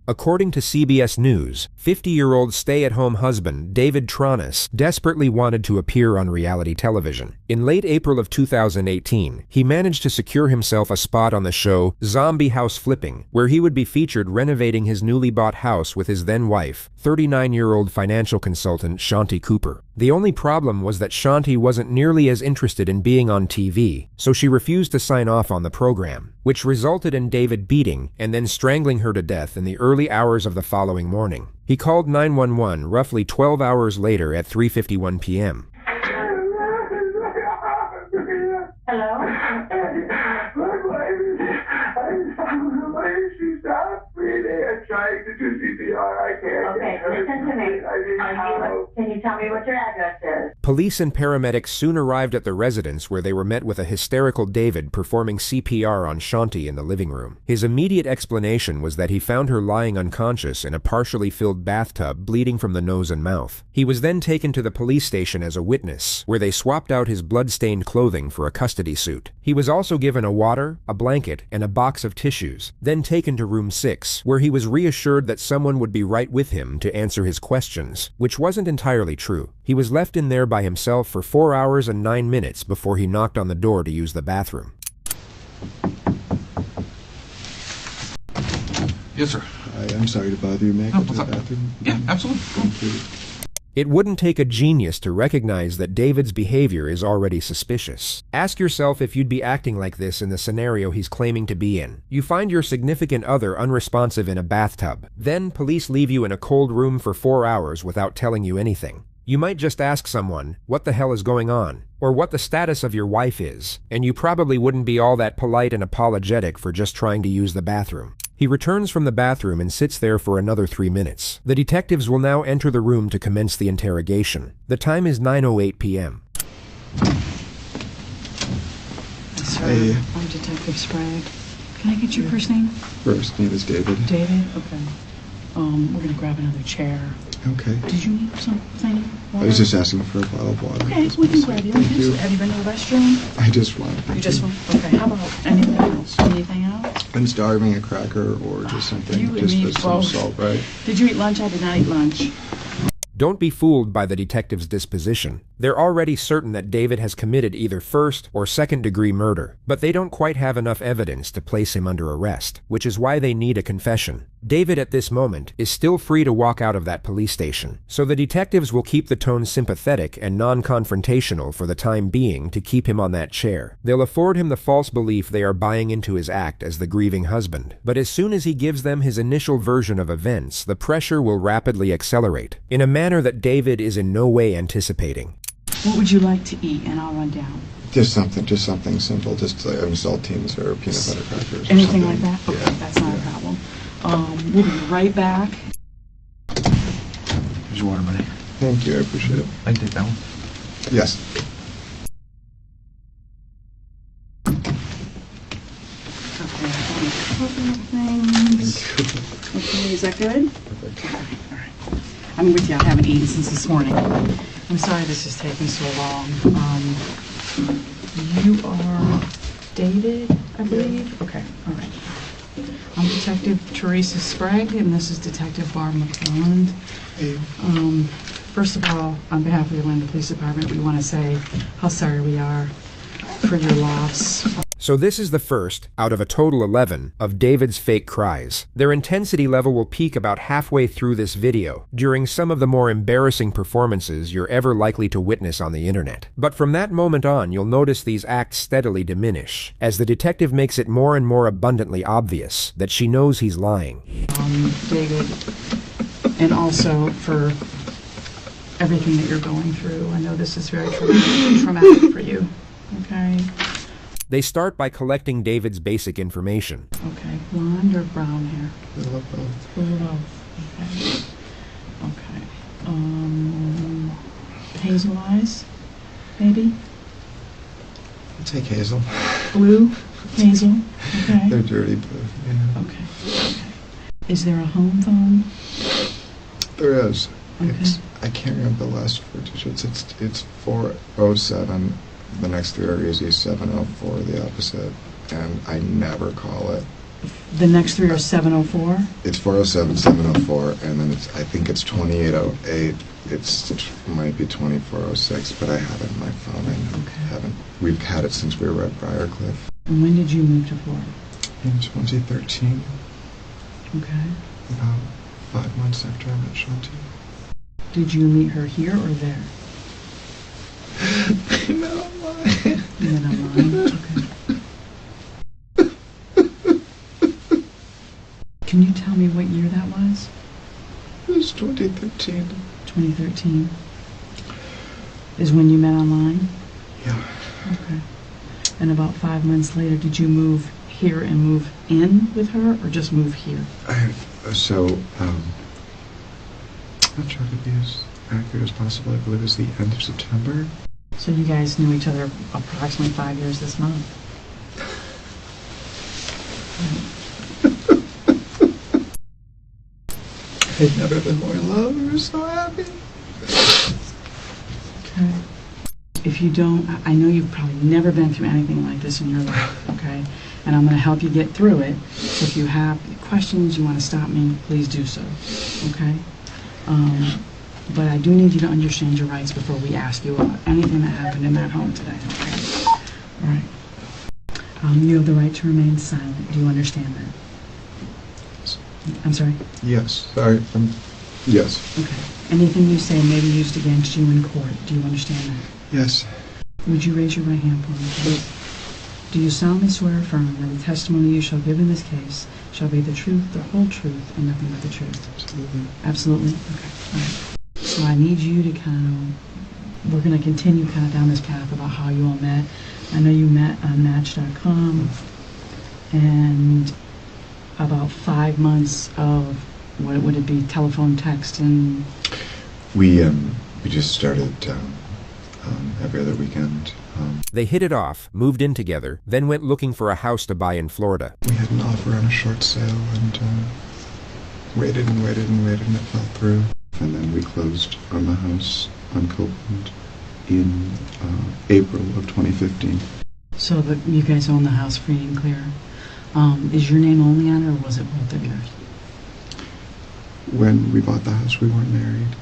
According to CBS News, 50-year-old stay-at-home husband David Tronis desperately wanted to appear on reality television. In late April of 2018, he managed to secure himself a spot on the show Zombie House Flipping, where he would be featured renovating his newly bought house with his then-wife, 39-year-old financial consultant Shanti Cooper. The only problem was that Shanti wasn't nearly as interested in being on TV, so she refused to sign off on the program, which resulted in David beating and then strangling her to death in the early hours of the following morning. He called 911 roughly 12 hours later at 3:51 p.m. Hello? She stopped breathing and trying to do CPR. I can't. Okay, listen to me. Can you tell me what your address is? Police and paramedics soon arrived at the residence where they were met with a hysterical David performing CPR on Shanti in the living room. His immediate explanation was that he found her lying unconscious in a partially filled bathtub, bleeding from the nose and mouth. He was then taken to the police station as a witness, where they swapped out his blood-stained clothing for a custody suit. He was also given a water, a blanket, and a box of tissues, then taken to room 6, where he was reassured that someone would be right with him to answer his questions, which wasn't entirely true. He was left in there by himself for 4 hours and 9 minutes before he knocked on the door to use the bathroom. Yes, sir. I'm sorry to bother you. May I go to the bathroom? Yeah, absolutely. Thank you. It wouldn't take a genius to recognize that David's behavior is already suspicious. Ask yourself if you'd be acting like this in the scenario he's claiming to be in. You find your significant other unresponsive in a bathtub. Then police leave you in a cold room for 4 hours without telling you anything. You might just ask someone, what the hell is going on? Or what the status of your wife is, and you probably wouldn't be all that polite and apologetic for just trying to use the bathroom. He returns from the bathroom and sits there for another 3 minutes. The detectives will now enter the room to commence the interrogation. The time is 9:08 p.m. Sir, Hey. I'm Detective Sprague. Can I get your first name? First name is David. David? Okay. We're gonna grab another chair. Okay. Did you need something? I was just asking for a bottle of water. Okay, we can grab you. Thank you. Have you been to the restroom? I just want. You just want? Okay. How about anything else? Anything else? I'm starving. A cracker or just something. You and just me with some both. salt, right? Did you eat lunch? I did not eat lunch. Don't be fooled by the detective's disposition. They're already certain that David has committed either first or second-degree murder, but they don't quite have enough evidence to place him under arrest, which is why they need a confession. David, at this moment, is still free to walk out of that police station, so the detectives will keep the tone sympathetic and non-confrontational for the time being to keep him on that chair. They'll afford him the false belief they are buying into his act as the grieving husband, but as soon as he gives them his initial version of events, the pressure will rapidly accelerate, in a manner that David is in no way anticipating. What would you like to eat? And I'll run down. Just something simple. Just saltines or peanut butter crackers. Or Anything something. like that? Okay, Yeah. that's not a problem. We'll be right back. Here's your water, buddy. Thank you. I appreciate it. I can take that one. Yes. Okay, a couple of things. Okay, is that good? Perfect. Okay, all right. I'm with you. I haven't eaten since this morning. I'm sorry this is taking so long. You are David, I believe? Okay, all right. I'm Detective Teresa Sprague, and this is Detective Barb McClelland. Hey. First of all, on behalf of the Atlanta Police Department, we want to say how sorry we are for your loss. So this is the first, out of a total 11, of David's fake cries. Their intensity level will peak about halfway through this video, during some of the more embarrassing performances you're ever likely to witness on the internet. But from that moment on, you'll notice these acts steadily diminish, as the detective makes it more and more abundantly obvious that she knows he's lying. David, and also for everything that you're going through. I know this is very traumatic for you, okay? They start by collecting David's basic information. Okay, blonde or brown hair? I love both. Both. Okay. Okay. Hazel eyes, maybe? I'll take hazel. Blue, hazel, okay? They're dirty blue. Yeah. Okay. Okay. Is there a home phone? There is. Okay. I can't remember the last 4 digits. It's 407. The next 3 are easy. 704, the opposite. And I never call it. The next three are 704? It's 407, 704, and then I think it's 2808. It might be 2406, but I have it in my phone. I haven't. We've had it since we were at Briarcliff. And when did you move to Florida? In 2013. Okay. About 5 months after I met Shanti. Did you meet her here or there? No, why? You met online? Okay. Can you tell me what year that was? It was 2013. 2013 is when you met online? Yeah. Okay. And about 5 months later, did you move here and move in with her, or just move here? I'm trying to be as accurate as possible. I believe it was the end of September. So you guys knew each other approximately 5 years this month. I'd never been more in love. We were so happy. Okay. If you don't, I know you've probably never been through anything like this in your life, okay? And I'm going to help you get through it. So if you have questions, you want to stop me, please do so, okay? But I do need you to understand your rights before we ask you about anything that happened in that home today, okay? All right. You have the right to remain silent. Do you understand that? I'm sorry? Yes. Sorry. Yes. Okay. Anything you say may be used against you in court. Do you understand that? Yes. Would you raise your right hand for me, please? Do you solemnly swear or affirm that the testimony you shall give in this case shall be the truth, the whole truth, and nothing but the truth? Absolutely. Absolutely? Okay. All right. So I need you to we're going to continue kind of down this path about how you all met. I know you met on Match.com, and about 5 months of, what would it be, telephone, text, and... We just started every other weekend. They hit it off, moved in together, then went looking for a house to buy in Florida. We had an offer on a short sale and waited and waited and waited, and it fell through. And then we closed on the house on Copeland in April of 2015. So you guys own the house free and clear. Is your name only on it, or was it both of yours? When we bought the house, we weren't married,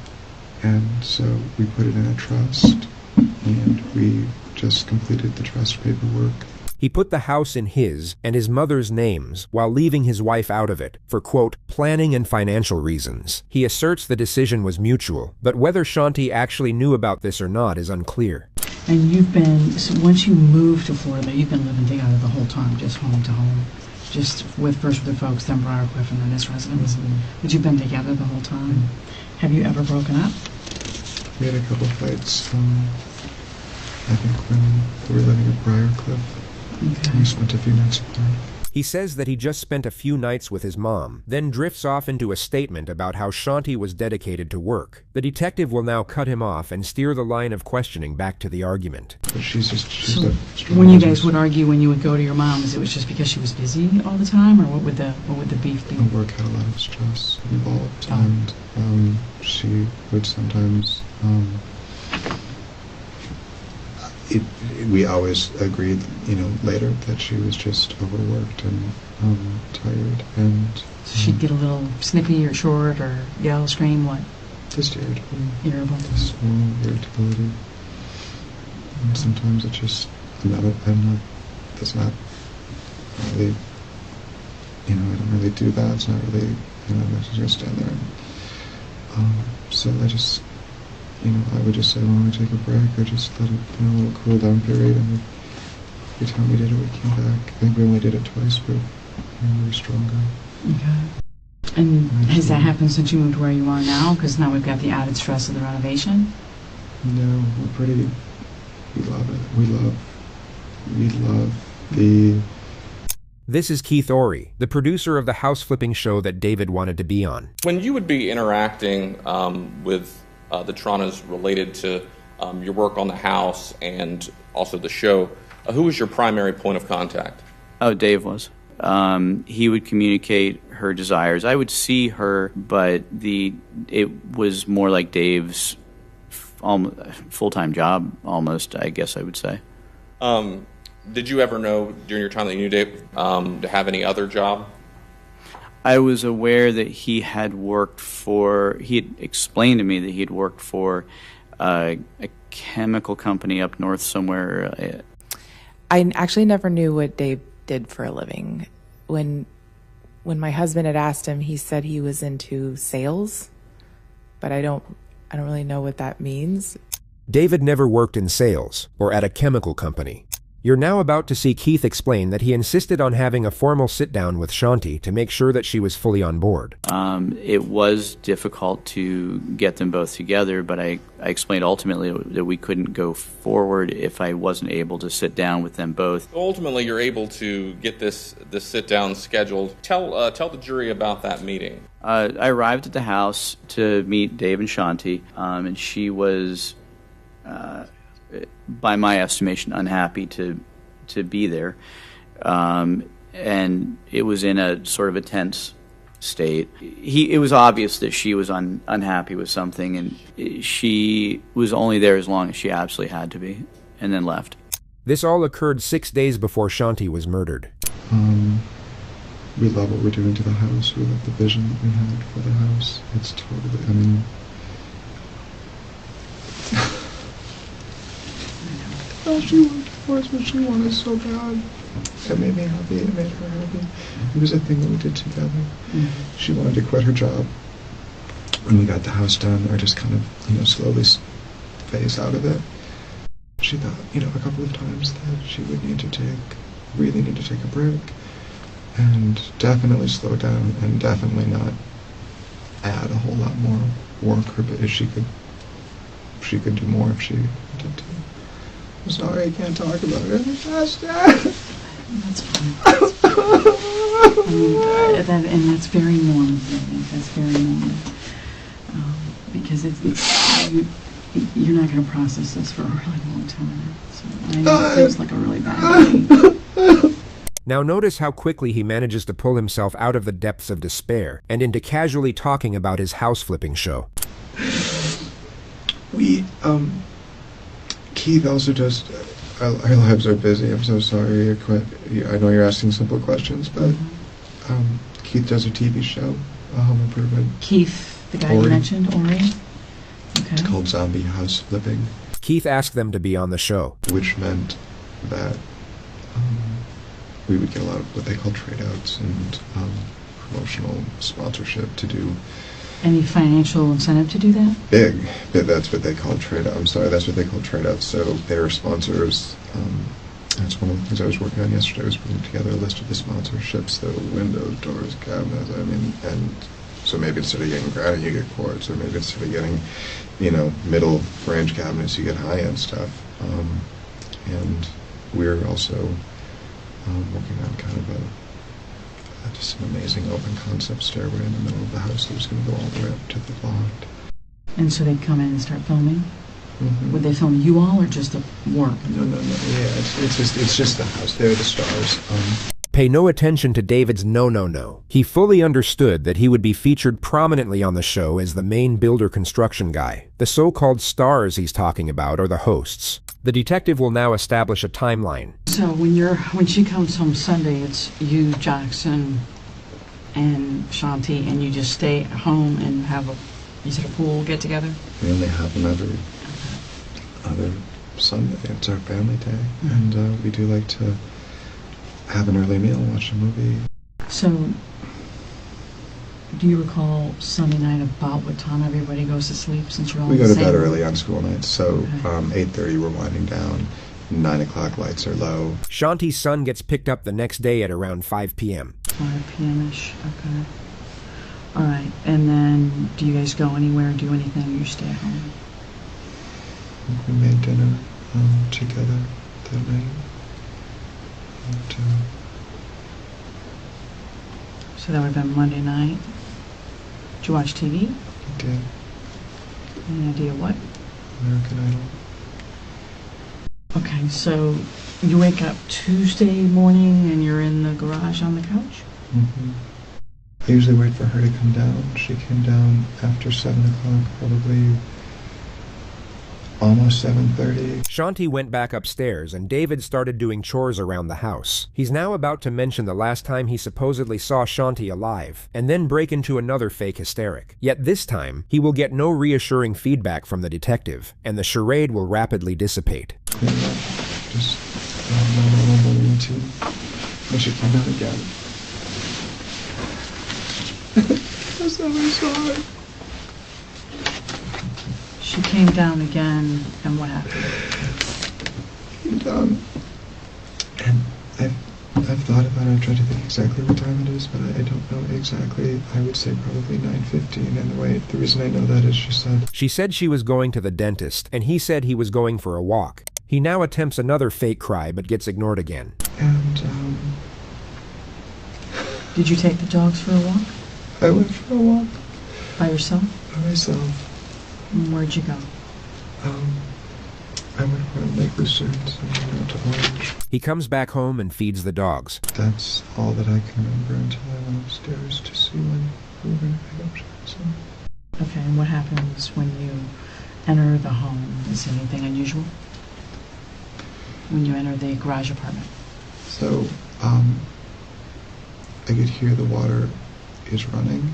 and so we put it in a trust, and we just completed the trust paperwork. He put the house in his and his mother's names while leaving his wife out of it for, quote, planning and financial reasons. He asserts the decision was mutual, but whether Shanti actually knew about this or not is unclear. And so once you moved to Florida, you've been living together the whole time, just home to home, just first with the folks, then Briarcliff, and then this residence. But you've been together the whole time. Have you ever broken up? We had a couple fights, I think when we were living at Briarcliff. Okay. We spent a few nights apart. He says that he just spent a few nights with his mom, then drifts off into a statement about how Shanti was dedicated to work. The detective will now cut him off and steer the line of questioning back to the argument. But she's So a strong when you business. guys would argue, when you would go to your mom's, it was just because she was busy all the time, or what would the beef be? The work had a lot of stress involved, Oh. and she would sometimes. We always agreed, later that she was just overworked and tired, and So she'd get a little snippy or short or yell, scream, what? just irritable. Irritable. Just normal irritability. And sometimes it just, that's not really, I don't really do that. It's not really, I'm just going to stand there. So I just, I would just say, why don't we take a break, or just let it, a little cool down period, and every time we did it, we came back. I think we only did it twice, but we were stronger. Okay. And has that happened since you moved where you are now? Because now we've got the added stress of the renovation? No, we love it. We love the... This is Keith Ory, the producer of the house flipping show that David wanted to be on. When you would be interacting with the Tronas related to your work on the house and also the show, who was your primary point of contact? Oh, Dave was. He would communicate her desires. I would see her, but it was more like Dave's full-time job, almost, I guess I would say. Did you ever know during your time that you knew Dave to have any other job? I was aware that he had explained to me that he had worked for a chemical company up north somewhere. I actually never knew what Dave did for a living. When my husband had asked him, he said he was into sales, but I don't really know what that means. David never worked in sales or at a chemical company. You're now about to see Keith explain that he insisted on having a formal sit-down with Shanti to make sure that she was fully on board. It was difficult to get them both together, but I explained ultimately that we couldn't go forward if I wasn't able to sit down with them both. Ultimately, you're able to get this sit-down scheduled. Tell the jury about that meeting. I arrived at the house to meet Dave and Shanti, and she was... by my estimation, unhappy to be there. And it was in a sort of a tense state. It was obvious that she was unhappy with something, and she was only there as long as she absolutely had to be, and then left. This all occurred 6 days before Shanti was murdered. We love what we're doing to the house. We love the vision that we had for the house. It's totally, I mean... she worked for us, but she wanted so bad. It made me happy, it made her happy. It was a thing that we did together. Mm-hmm. She wanted to quit her job. When we got the house done, or just kind of, slowly phase out of it. She thought, a couple of times that she would really need to take a break. And definitely slow down, and definitely not add a whole lot more work. But she could do more if she wanted to. I'm sorry, I can't talk about it any faster. That's fine. And that's very normal. I think that's very normal. Because you're not going to process this for a really long time. So I know it feels like a really bad day. Now notice how quickly he manages to pull himself out of the depths of despair and into casually talking about his house flipping show. Keith also just, our lives are busy. I'm so sorry. I know you're asking simple questions, but Keith does a TV show, a home improvement. Keith, the guy you mentioned, Ori? Okay. It's called Zombie House Flipping. Keith asked them to be on the show. Which meant that we would get a lot of what they call trade-outs and promotional sponsorship to do. Any financial incentive to do that? Big. That's what they call trade-out. I'm sorry, that's what they call trade-outs. So they're sponsors. That's one of the things I was working on yesterday, was putting together a list of the sponsorships, the windows, doors, cabinets, and so maybe instead of getting granite, you get quartz, or maybe instead of getting, middle range cabinets, you get high-end stuff. And we're also working on kind of just an amazing open concept stairway in the middle of the house that was going to go all the way up to the loft. And so they'd come in and start filming? Mm-hmm. Would they film you all or just the work? No. Yeah, it's just the house. They're the stars. Pay no attention to David's no. He fully understood that he would be featured prominently on the show as the main builder construction guy. The so-called stars he's talking about are the hosts. The detective will now establish a timeline. So when she comes home Sunday, it's you, Jackson, and Shanti, and you just stay at home and have a pool get together? We only have them every other Sunday. It's our family day, and we do like to have an early meal, watch a movie. So, do you recall Sunday night about what time everybody goes to sleep, since you're all We the go to same bed room? early on school nights, so Okay. 8:30 we're winding down, 9 o'clock lights are low. Shanti's son gets picked up the next day at around 5 p.m. 5 p.m.-ish, okay. All right, and then do you guys go anywhere, do anything, or you stay at home? I think we made dinner together that night. And, So that would have been Monday night. Did you watch TV? we did Any idea what? American Idol. Okay, so you wake up Tuesday morning and you're in the garage on the couch? Mm-hmm. I usually wait for her to come down. She came down after 7 o'clock, probably almost 7:30. Shanti went back upstairs and David started doing chores around the house. He's now about to mention the last time he supposedly saw Shanti alive, and then break into another fake hysteric. Yet this time, he will get no reassuring feedback from the detective, and the charade will rapidly dissipate. Clean up. Just normal routine. And she came down again. That's how I saw her. She came down again, and what happened? Came down, and I've thought about it. I tried to think exactly what time it is, but I don't know exactly. I would say probably 9:15. And the reason I know that is she said she was going to the dentist, and he said he was going for a walk. He now attempts another fake cry, but gets ignored again. And Did you take the dogs for a walk? I went for a walk By yourself? by myself. Where'd you go? I went around Lake Lucerne and went out to Orange. He comes back home and feeds the dogs. That's all that I can remember until I went upstairs to see when we were going to pick up Jackson. Okay, and what happens when you enter the home? Is anything unusual? When you enter the garage apartment? So, I could hear the water is running,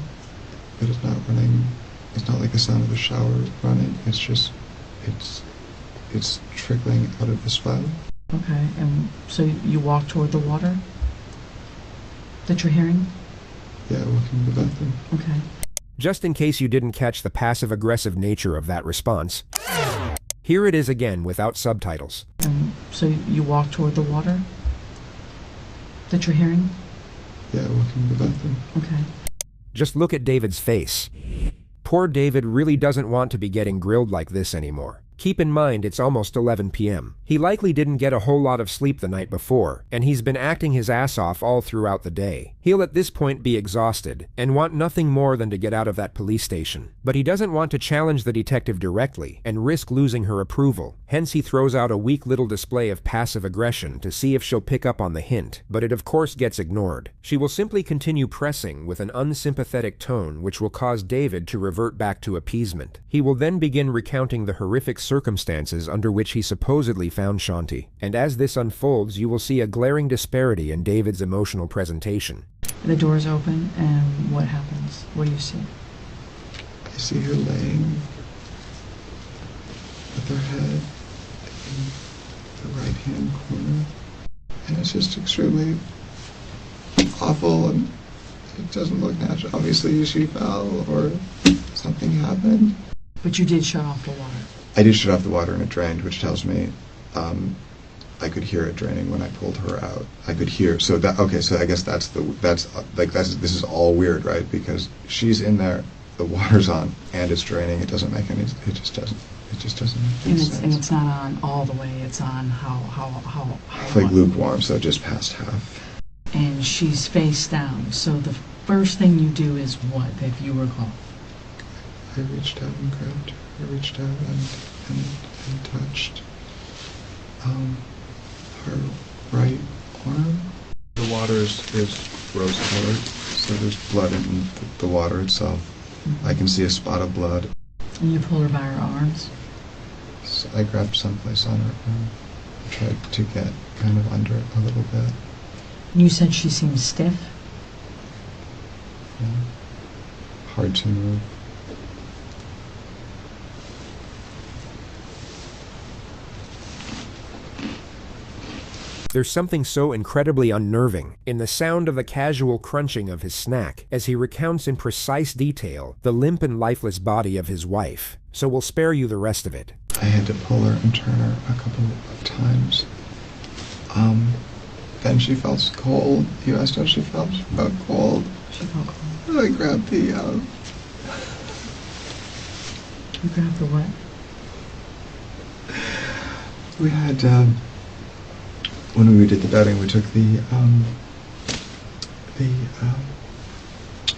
but it's not running. It's not like the sound of the shower running. It's just, it's trickling out of the spout. Okay, and so you walk toward the water that you're hearing? Yeah, walking to the bathroom. Okay. Just in case you didn't catch the passive-aggressive nature of that response, here it is again without subtitles. And so you walk toward the water that you're hearing? Yeah, walking to the bathroom. Okay. Just look at David's face. Poor David really doesn't want to be getting grilled like this anymore. Keep in mind it's almost 11 p.m. He likely didn't get a whole lot of sleep the night before, and he's been acting his ass off all throughout the day. He'll at this point be exhausted, and want nothing more than to get out of that police station. But he doesn't want to challenge the detective directly, and risk losing her approval. Hence he throws out a weak little display of passive aggression to see if she'll pick up on the hint, but it of course gets ignored. She will simply continue pressing with an unsympathetic tone which will cause David to revert back to appeasement. He will then begin recounting the horrific circumstances under which he supposedly found Shanti, and as this unfolds you will see a glaring disparity in David's emotional presentation. The door's open, and what happens? What do you see? I see her laying with her head in the right-hand corner, and it's just extremely awful, and it doesn't look natural. Obviously she fell or something happened. But you did shut off the water. I did shut off the water and it drained, which tells me I could hear it draining when I pulled her out. I could hear, so I guess this is all weird, right? Because she's in there, the water's on, and it's draining. It doesn't make any, it just doesn't make any sense. And it's not on all the way, it's on how like lukewarm, so just past half. And she's face down, so the first thing you do is what, if you recall? I reached out and grabbed her. I reached out and touched her right arm. The water is rose colored, so there's blood in the water itself. Mm-hmm. I can see a spot of blood. And you pull her by her arms? So I grabbed someplace on her arm. I tried to get kind of under it a little bit. You said she seemed stiff? Yeah. Hard to move. There's something so incredibly unnerving in the sound of the casual crunching of his snack as he recounts in precise detail the limp and lifeless body of his wife, so we'll spare you the rest of it. I had to pull her and turn her a couple of times. Then she felt cold. You asked how she felt. She felt cold. She felt cold. I grabbed the, You grabbed the what? We had, when we did the bedding, we took the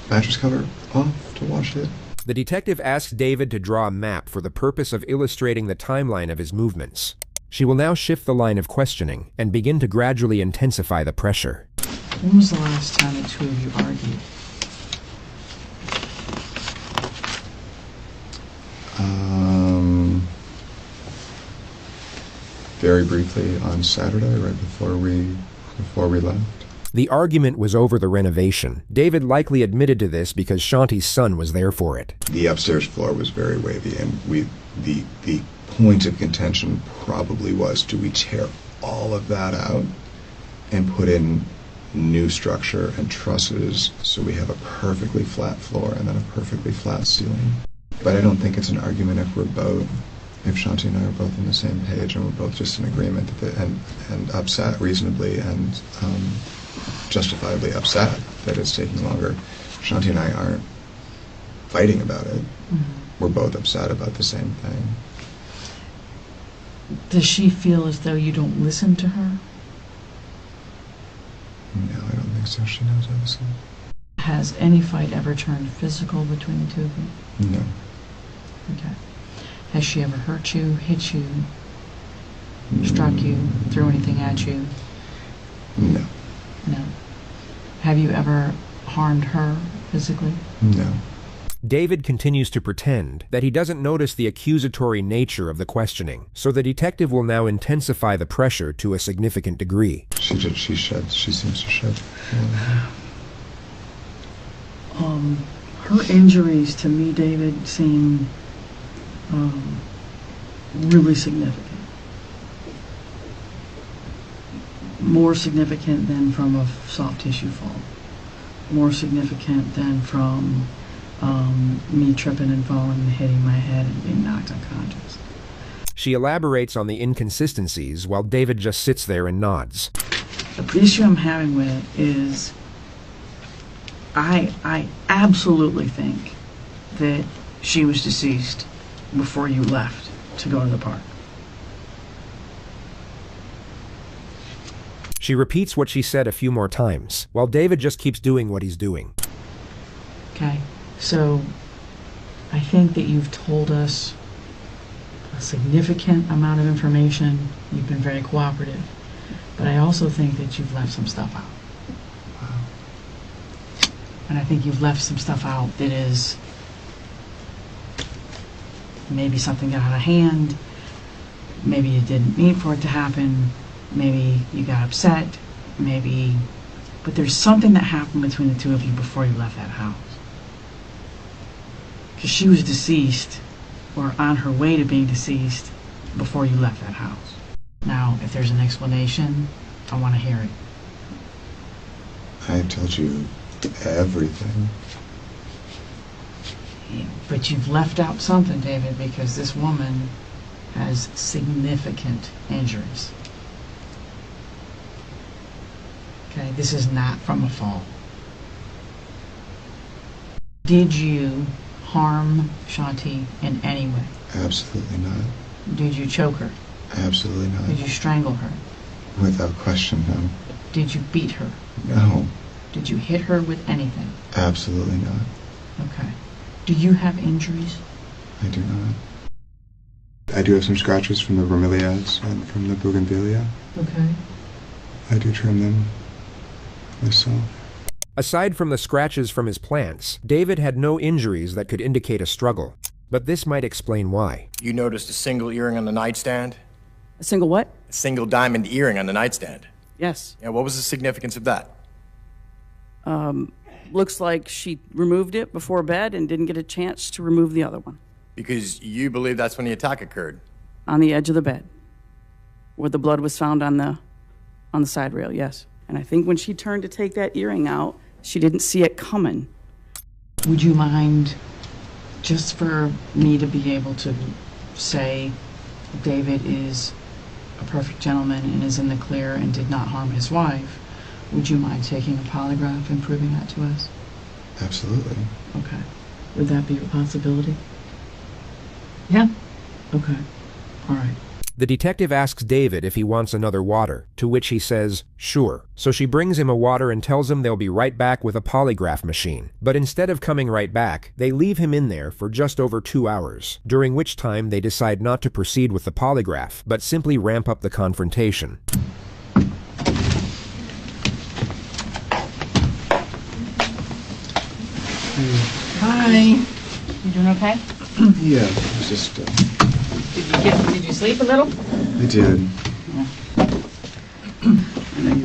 mattress cover off to wash it. The detective asks David to draw a map for the purpose of illustrating the timeline of his movements. She will now shift the line of questioning and begin to gradually intensify the pressure. When was the last time the two of you argued? very briefly on Saturday, right before we left. The argument was over the renovation. David likely admitted to this because Shanti's son was there for it. The upstairs floor was very wavy, and the point of contention probably was, do we tear all of that out and put in new structure and trusses so we have a perfectly flat floor and then a perfectly flat ceiling? But I don't think it's an argument if Shanti and I are both on the same page and we're both just in agreement and upset reasonably and justifiably upset that it's taking longer. Shanti and I aren't fighting about it. We're both upset about the same thing. Does she feel as though you don't listen to her? No, I don't think so. She knows I listen. Has any fight ever turned physical between the two of you? No. Okay. Has she ever hurt you, hit you, struck you, threw anything at you? No. No. Have you ever harmed her physically? No. David continues to pretend that he doesn't notice the accusatory nature of the questioning, so the detective will now intensify the pressure to a significant degree. She seems to shed. Her injuries to me, David, seem really significant. More significant than from a soft tissue fall. More significant than from me tripping and falling and hitting my head and being knocked unconscious. She elaborates on the inconsistencies while David just sits there and nods. The issue I'm having with it is I absolutely think that she was deceased before you left to go to the park. She repeats what she said a few more times, while David just keeps doing what he's doing. Okay, so I think that you've told us a significant amount of information. You've been very cooperative. But I also think that you've left some stuff out. And I think you've left some stuff out that is maybe something got out of hand, maybe you didn't mean for it to happen, maybe you got upset, but there's something that happened between the two of you before you left that house. Because she was deceased, or on her way to being deceased, before you left that house. Now, if there's an explanation, I want to hear it. I told you everything. Yeah, but you've left out something, David, because this woman has significant injuries. Okay, this is not from a fall. Did you harm Shanti in any way? Absolutely not. Did you choke her? Absolutely not. Did you strangle her? Without question, no. Did you beat her? No. Did you hit her with anything? Absolutely not. Okay. Do you have injuries? I do not. I do have some scratches from the bromeliads and from the bougainvillea. Okay. I do trim them myself. Aside from the scratches from his plants, David had no injuries that could indicate a struggle. But this might explain why. You noticed a single earring on the nightstand? A single what? A single diamond earring on the nightstand. Yes. Yeah, what was the significance of that? Looks like she removed it before bed and didn't get a chance to remove the other one. Because you believe that's when the attack occurred. On the edge of the bed, where the blood was found on the side rail, yes. And I think when she turned to take that earring out, she didn't see it coming. Would you mind, just for me to be able to say David is a perfect gentleman and is in the clear and did not harm his wife, would you mind taking a polygraph and proving that to us? Absolutely. Okay. Would that be a possibility? Yeah. Okay. All right. The detective asks David if he wants another water, to which he says, sure. So she brings him a water and tells him they'll be right back with a polygraph machine. But instead of coming right back, they leave him in there for just over 2 hours, during which time they decide not to proceed with the polygraph, but simply ramp up the confrontation. Hi. You doing okay? Yeah, it was just... Did you sleep a little? I did.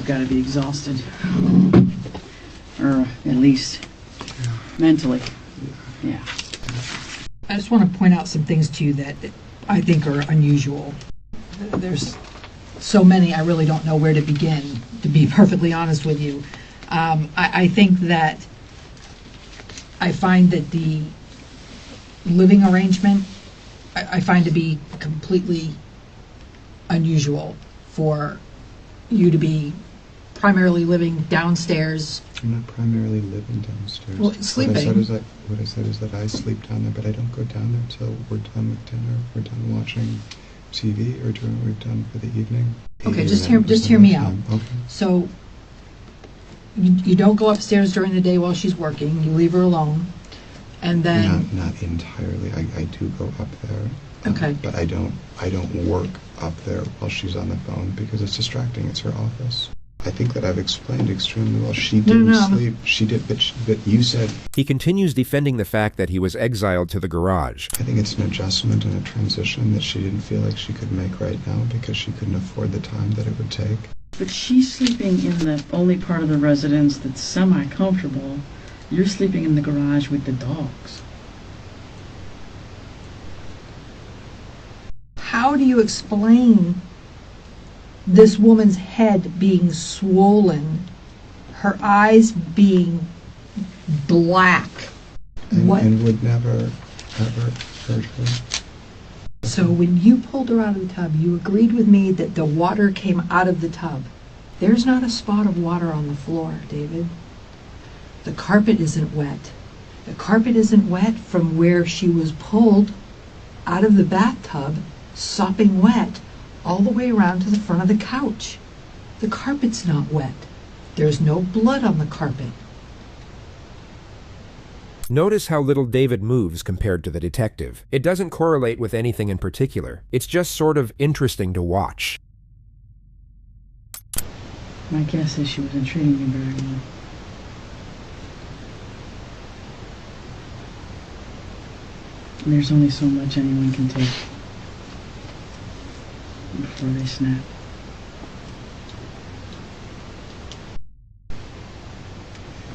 have got to be exhausted. Or at least mentally. Yeah. I just want to point out some things to you that I think are unusual. There's so many, I really don't know where to begin, to be perfectly honest with you. I think that I find that the living arrangement, I find to be completely unusual for you to be primarily living downstairs. I'm not primarily living downstairs. Well, sleeping. What I said is that I sleep down there, but I don't go down there until we're done with dinner, we're done watching TV, or we're done for the evening. Okay, just hear me out. Okay. So you don't go upstairs during the day while she's working. You leave her alone, and then not entirely. I do go up there. Okay. But I don't work up there while she's on the phone because it's distracting. It's her office. I think that I've explained extremely well. She didn't sleep. She did, but you said... He continues defending the fact that he was exiled to the garage. I think it's an adjustment and a transition that she didn't feel like she could make right now because she couldn't afford the time that it would take. But she's sleeping in the only part of the residence that's semi-comfortable. You're sleeping in the garage with the dogs. how do you explain this woman's head being swollen, her eyes being black? And would never, ever hurt her. So when you pulled her out of the tub, you agreed with me that the water came out of the tub. There's not a spot of water on the floor, David. The carpet isn't wet. The carpet isn't wet from where she was pulled out of the bathtub, sopping wet, all the way around to the front of the couch. The carpet's not wet. There's no blood on the carpet. Notice how little David moves compared to the detective. It doesn't correlate with anything in particular. It's just sort of interesting to watch. My guess is she wasn't treating you very well. And there's only so much anyone can take before they snap.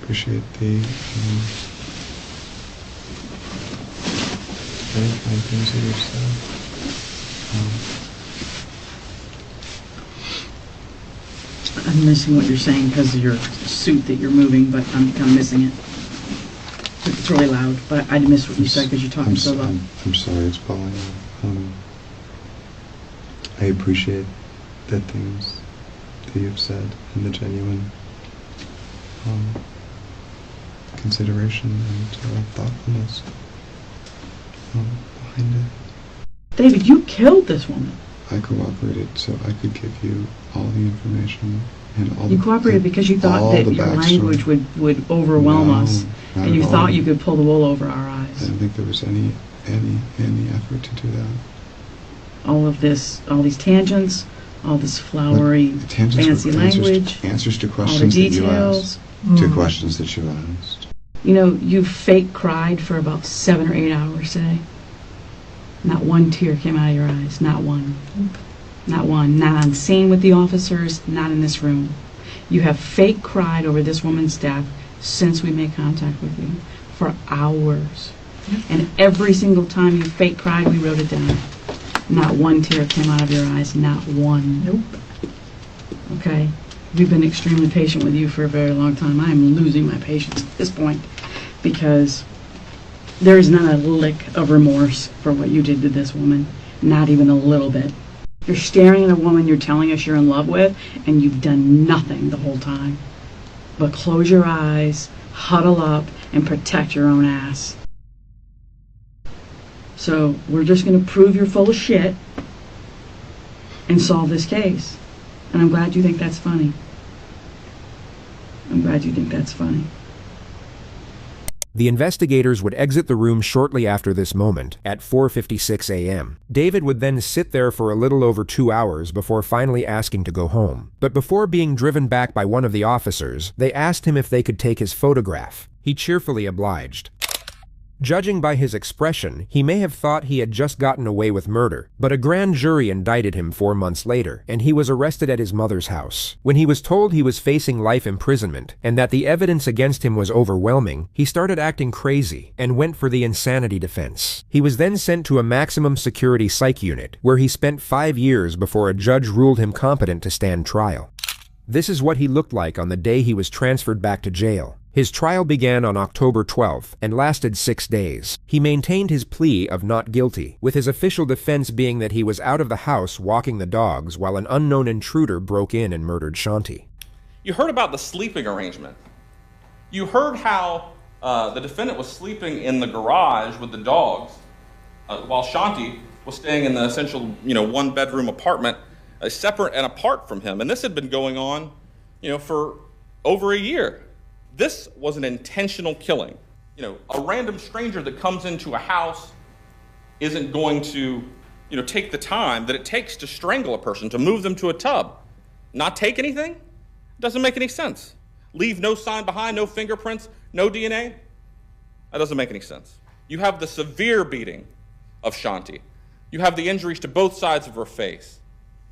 Appreciate the very kind things that you've said. I'm missing what you're saying because of your suit that you're moving, but I'm kind of missing it. It's really loud, but I missed what you said because you're talking so loud. I'm sorry, it's falling out. I appreciate the things that you've said and the genuine consideration and thoughtfulness behind it. David, you killed this woman. I cooperated so I could give you all the information and all. You cooperated because you thought that your language would overwhelm us, and you thought you could pull the wool over our eyes. I don't think there was any effort to do that. All of this, all these tangents, all this flowery, fancy language, answers to questions all the that you details. asked, to questions that you asked. You know, you fake cried for about 7 or 8 hours today. Not one tear came out of your eyes. Not one. Not one. Not on scene with the officers. Not in this room. You have fake cried over this woman's death since we made contact with you for hours. And every single time you fake cried, we wrote it down. Not one tear came out of your eyes. Not one. Nope. Okay? We've been extremely patient with you for a very long time. I am losing my patience at this point because there is not a lick of remorse for what you did to this woman. Not even a little bit. You're staring at a woman you're telling us you're in love with, and you've done nothing the whole time but close your eyes, huddle up, and protect your own ass. So we're just going to prove you're full of shit and solve this case. And I'm glad you think that's funny. I'm glad you think that's funny. The investigators would exit the room shortly after this moment, at 4:56 a.m. David would then sit there for a little over 2 hours before finally asking to go home. But before being driven back by one of the officers, they asked him if they could take his photograph. He cheerfully obliged. Judging by his expression, he may have thought he had just gotten away with murder, but a grand jury indicted him 4 months later, and he was arrested at his mother's house. When he was told he was facing life imprisonment, and that the evidence against him was overwhelming, he started acting crazy, and went for the insanity defense. He was then sent to a maximum security psych unit, where he spent 5 years before a judge ruled him competent to stand trial. This is what he looked like on the day he was transferred back to jail. His trial began on October 12th and lasted 6 days. He maintained his plea of not guilty, with his official defense being that he was out of the house walking the dogs while an unknown intruder broke in and murdered Shanti. You heard about the sleeping arrangement. You heard how the defendant was sleeping in the garage with the dogs while Shanti was staying in the essential, one-bedroom apartment separate and apart from him. And this had been going on, for over a year. This was an intentional killing. A random stranger that comes into a house isn't going to, take the time that it takes to strangle a person, to move them to a tub. Not take anything? Doesn't make any sense. Leave no sign behind, no fingerprints, no DNA? That doesn't make any sense. You have the severe beating of Shanti. You have the injuries to both sides of her face.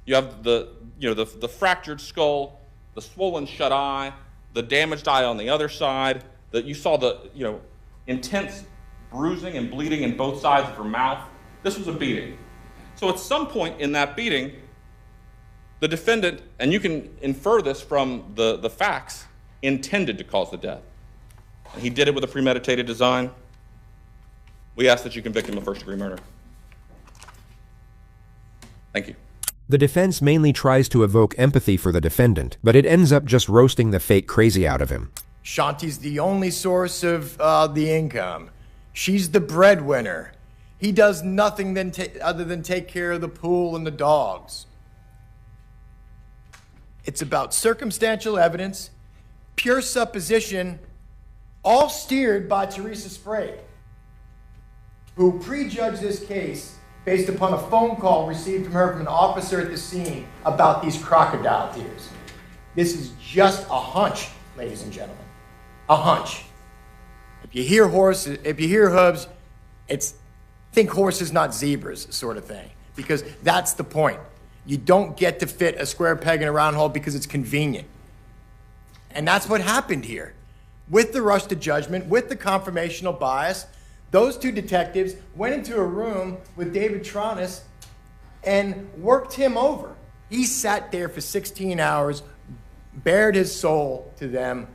You have the fractured skull, the swollen shut eye, the damaged eye on the other side, that you saw the, intense bruising and bleeding in both sides of her mouth. This was a beating. So at some point in that beating, the defendant, and you can infer this from the facts, intended to cause the death. And he did it with a premeditated design. We ask that you convict him of first-degree murder. Thank you. The defense mainly tries to evoke empathy for the defendant, but it ends up just roasting the fake crazy out of him. Shanti's the only source of the income. She's the breadwinner. He does nothing other than take care of the pool and the dogs. It's about circumstantial evidence, pure supposition, all steered by Teresa Sprague, who prejudged this case based upon a phone call received from her from an officer at the scene about these crocodile tears. This is just a hunch, ladies and gentlemen. A hunch. If you hear horses, if you hear hooves, think horses, not zebras, sort of thing. Because that's the point. You don't get to fit a square peg in a round hole because it's convenient. And that's what happened here. With the rush to judgment, with the confirmational bias, those two detectives went into a room with David Tronis and worked him over. He sat there for 16 hours, bared his soul to them,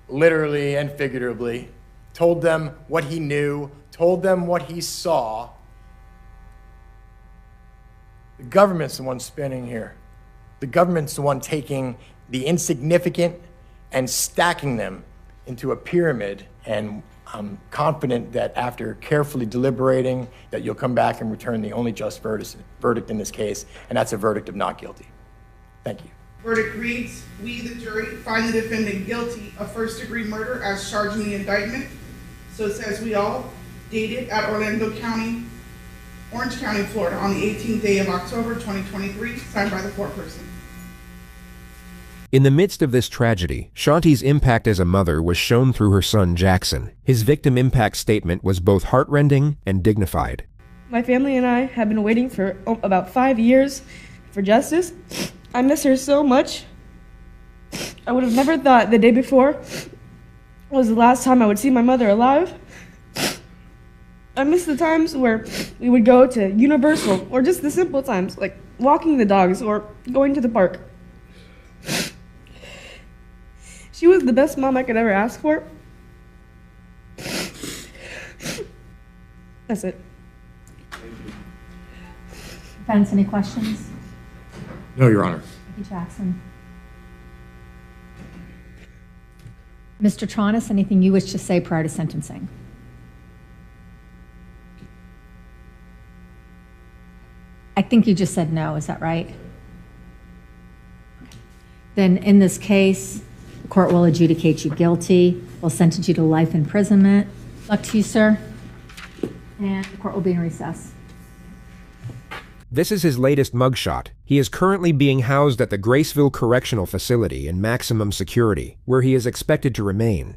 literally and figuratively, told them what he knew, told them what he saw. The government's the one spinning here. The government's the one taking the insignificant and stacking them into a pyramid, and I'm confident that after carefully deliberating, that you'll come back and return the only just verdict in this case, and that's a verdict of not guilty. Thank you. Verdict reads, we, the jury, find the defendant guilty of first-degree murder as charged in the indictment. So it says we all, dated at Orange County, Florida, on the 18th day of October, 2023, signed by the foreperson. In the midst of this tragedy, Shanti's impact as a mother was shown through her son, Jackson. His victim impact statement was both heartrending and dignified. My family and I have been waiting for about 5 years for justice. I miss her so much. I would have never thought the day before was the last time I would see my mother alive. I miss the times where we would go to Universal, or just the simple times, like walking the dogs or going to the park. She was the best mom I could ever ask for. That's it. Defense, any questions? No, Your Honor. Thank you, Jackson. Mr. Tronis, anything you wish to say prior to sentencing? I think you just said no, is that right? Then in this case, the court will adjudicate you guilty, will sentence you to life imprisonment. Luck to you, sir. And the court will be in recess. This is his latest mugshot. He is currently being housed at the Graceville Correctional Facility in maximum security, where he is expected to remain.